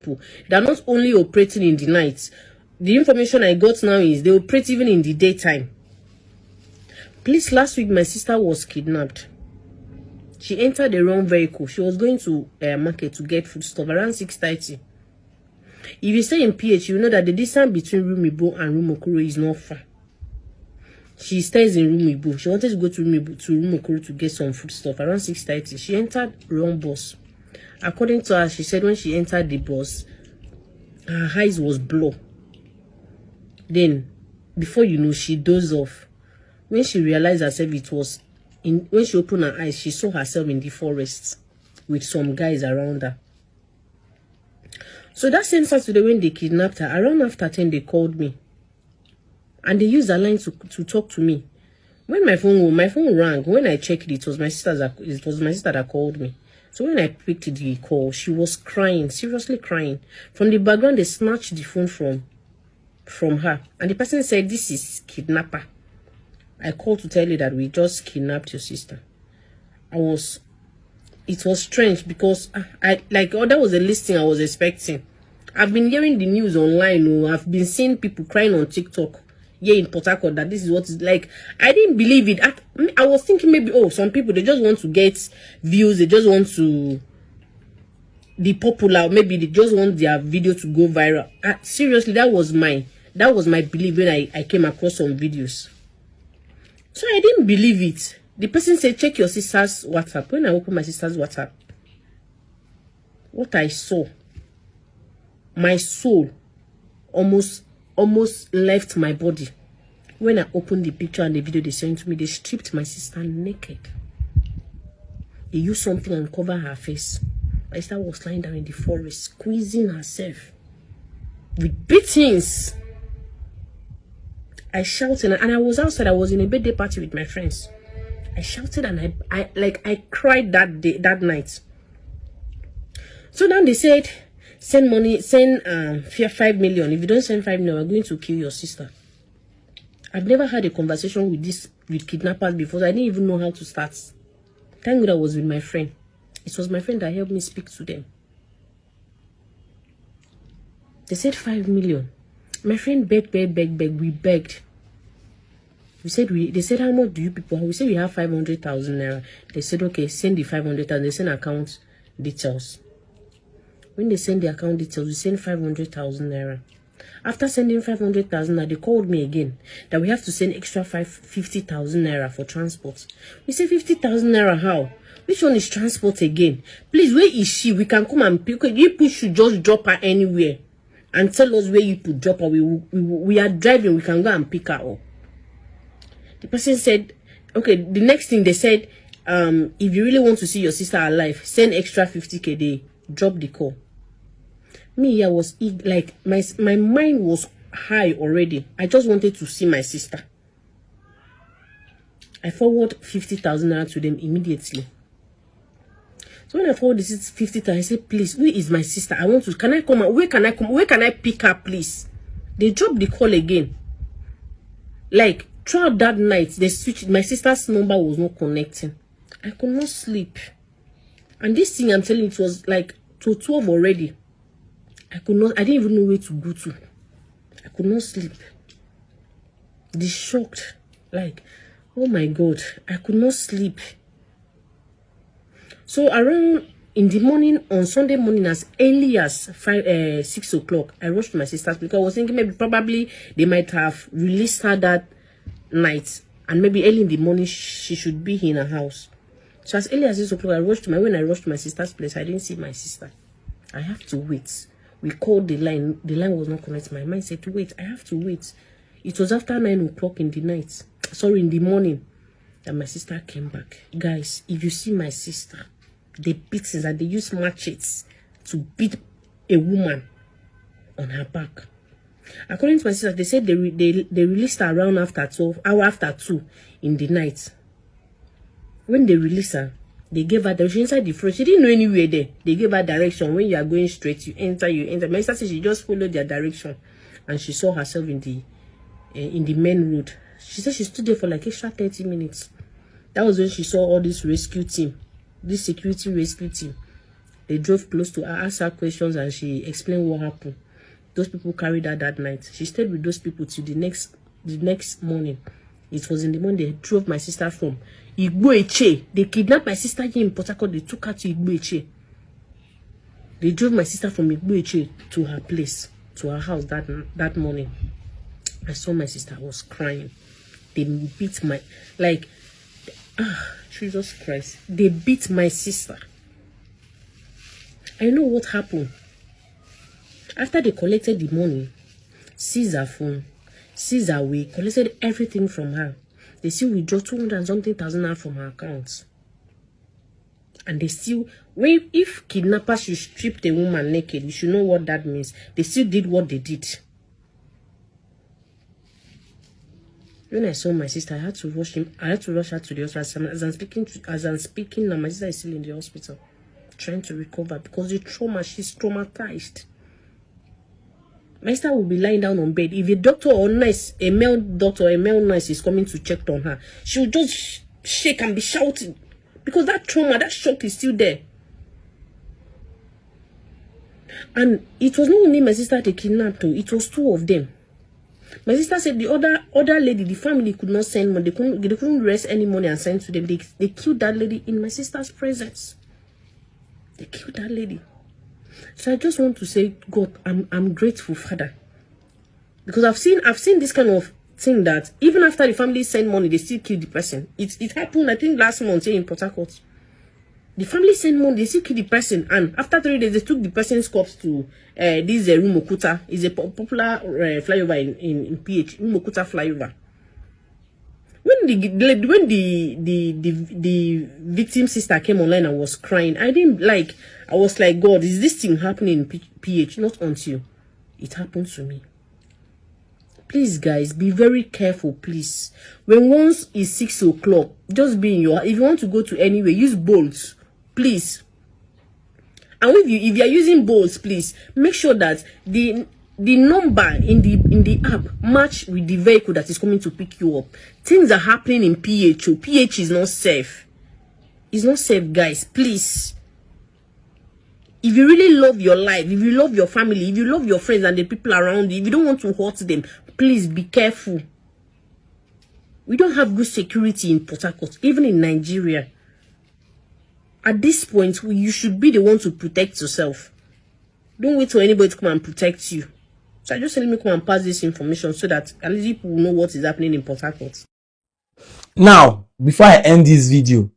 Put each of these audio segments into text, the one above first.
They're not only operating in the night. The information I got now is they operate even in the daytime. Please, last week my sister was kidnapped. She entered the wrong vehicle. She was going to market to get food stuff around 6:30. If you stay in PH, you know that the distance between Rumibo and Rumokoro is not far. She stays in Rumibo. She wanted to go to Rumokoro to get some food stuff around 6:30. She entered wrong bus. According to her, she said when she entered the bus, her eyes was blurred. Then, before you know, she dozed off. When she realized herself, when she opened her eyes, she saw herself in the forest with some guys around her. So that same Saturday when they kidnapped her, around after 10, they called me. And they used a line to talk to me. When my phone rang, when I checked it was my sister that called me. So when I picked the call, she was crying, seriously crying. From the background, they snatched the phone from her. And the person said, "This is kidnapper. I called to tell you that we just kidnapped your sister." It was strange because that was the least thing I was expecting. I've been hearing the news online. I've been seeing people crying on TikTok here in Port Harcourt that this is what it's like. I didn't believe it. I was thinking maybe, some people, they just want to get views. They just want to be popular. Maybe they just want their video to go viral. Seriously, that was my belief when I came across some videos. So I didn't believe it. The person said, "Check your sister's WhatsApp." When I opened my sister's WhatsApp, what I saw, my soul almost left my body. When I opened the picture and the video they sent to me, they stripped my sister naked. They used something and covered her face. My sister was lying down in the forest, squeezing herself with beatings. I shouted, and I was outside. I was in a birthday party with my friends. I shouted and I cried that night. So then they said, send money, send 5 million. If you don't send 5 million, we're going to kill your sister. I've never had a conversation with kidnappers before. I didn't even know how to start. Thank God I was with my friend. It was my friend that helped me speak to them. They said 5 million. My friend begged. We begged. They said, "How much do you people have?" We said we have 500,000 naira. They said, "Okay, send the 500,000." They send account details. When they send the account details, we send 500,000 naira. After sending 500,000 naira, they called me again that we have to send extra 50,000 naira for transport. We say 50,000 naira how? Which one is transport again? Please, where is she? We can come and pick her. You people should just drop her anywhere and tell us where you could drop her. We are driving. We can go and pick her up. The person said, okay, the next thing they said, if you really want to see your sister alive, send extra 50K. They drop the call. Me, I was like, my mind was high already. I just wanted to see my sister. I forward 50,000 naira to them immediately. So when I forward this 50,000, I said, "Please, where is my sister? I want to, can I come out? Where can I come? Where can I pick her, please?" They dropped the call again. Like, throughout that night, they switched. My sister's number was not connecting. I could not sleep. And this thing I'm telling you, it was like to 12 already. I didn't even know where to go to. I could not sleep. They shocked. Like, oh my God, I could not sleep. So around in the morning, on Sunday morning, as early as 6 o'clock, I rushed to my sister's because I was thinking probably they might have released her that night, and maybe early in the morning she should be in her house. So as early as 6 o'clock, when I rushed to my sister's place, I didn't see my sister. I have to wait. We called the line. The line was not connected. My mind said to wait. I have to wait. It was after 9 o'clock in the night. Sorry, in the morning, that my sister came back. Guys, if you see my sister, the beatings that they use machetes to beat a woman on her back. According to my sister, they said they released her around after 2 in the night. When they released her, they gave her direction inside the front. She didn't know anywhere there. They gave her direction. When you are going straight, you enter. My sister said she just followed their direction, and she saw herself in the main road. She said she stood there for like extra 30 minutes. That was when she saw all this rescue team, this security rescue team, They drove close to her, asked her questions, and she explained what happened. Those people carried her that night. She stayed with those people till the next morning. It was in the morning they drove my sister from Igbo-Eche. They kidnapped my sister here in Port Harcourt. They took her to Igbo-Eche. They drove my sister from Igbo-Eche to her place, to her house that morning. I saw my sister. I was crying. They beat my, like, Jesus Christ. They beat my sister. I know what happened. After they collected the money, seized her phone, seized her wig, collected everything from her. They still withdraw 200 and something thousand from her accounts. And they still, if kidnappers should strip the woman naked, you should know what that means. They still did what they did. When I saw my sister, I had to rush her to the hospital. As I'm speaking now, my sister is still in the hospital, trying to recover because the trauma, she's traumatized. My sister will be lying down on bed. If a doctor or nurse, a male doctor or a male nurse is coming to check on her, she will just shake and be shouting because that trauma, that shock is still there. And it was not only my sister they kidnapped, it was two of them. My sister said the other lady, the family could not send money. They couldn't raise any money and send to them. They killed that lady in my sister's presence. They killed that lady. So I just want to say, God, I'm grateful, Father, because I've seen this kind of thing that even after the family send money, they still kill the person. It happened, I think, last month here in Port Harcourt. The family sent money, they still kill the person, and after 3 days, they took the person's corpse to this Rumuokuta. Is a popular flyover in PH, Rumuokuta flyover. When the victim's sister came online and was crying, I was like, God, is this thing happening in PH? Not until it happened to me. Please, guys, be very careful, please. When once it's 6 o'clock, just be in your, if you want to go to anywhere, use bolts, please. And if you are using bolts, please make sure that the number in the app match with the vehicle that is coming to pick you up. Things are happening in PH. PH is not safe. It's not safe, guys. Please. If you really love your life, if you love your family, if you love your friends and the people around you, if you don't want to hurt them, please be careful. We don't have good security in Port Harcourt, even in Nigeria. At this point, you should be the one to protect yourself. Don't wait for anybody to come and protect you. So I just let me come and pass this information so that at least people will know what is happening in Port Harcourt. Now, before I end this video,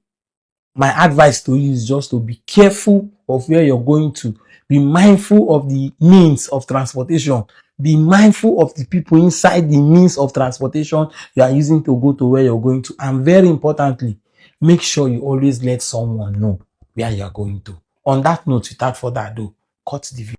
my advice to you is just to be careful of where you're going to. Be mindful of the means of transportation. Be mindful of the people inside the means of transportation you are using to go to where you're going to. And very importantly, make sure you always let someone know where you're going to. On that note, without further ado, cut the video.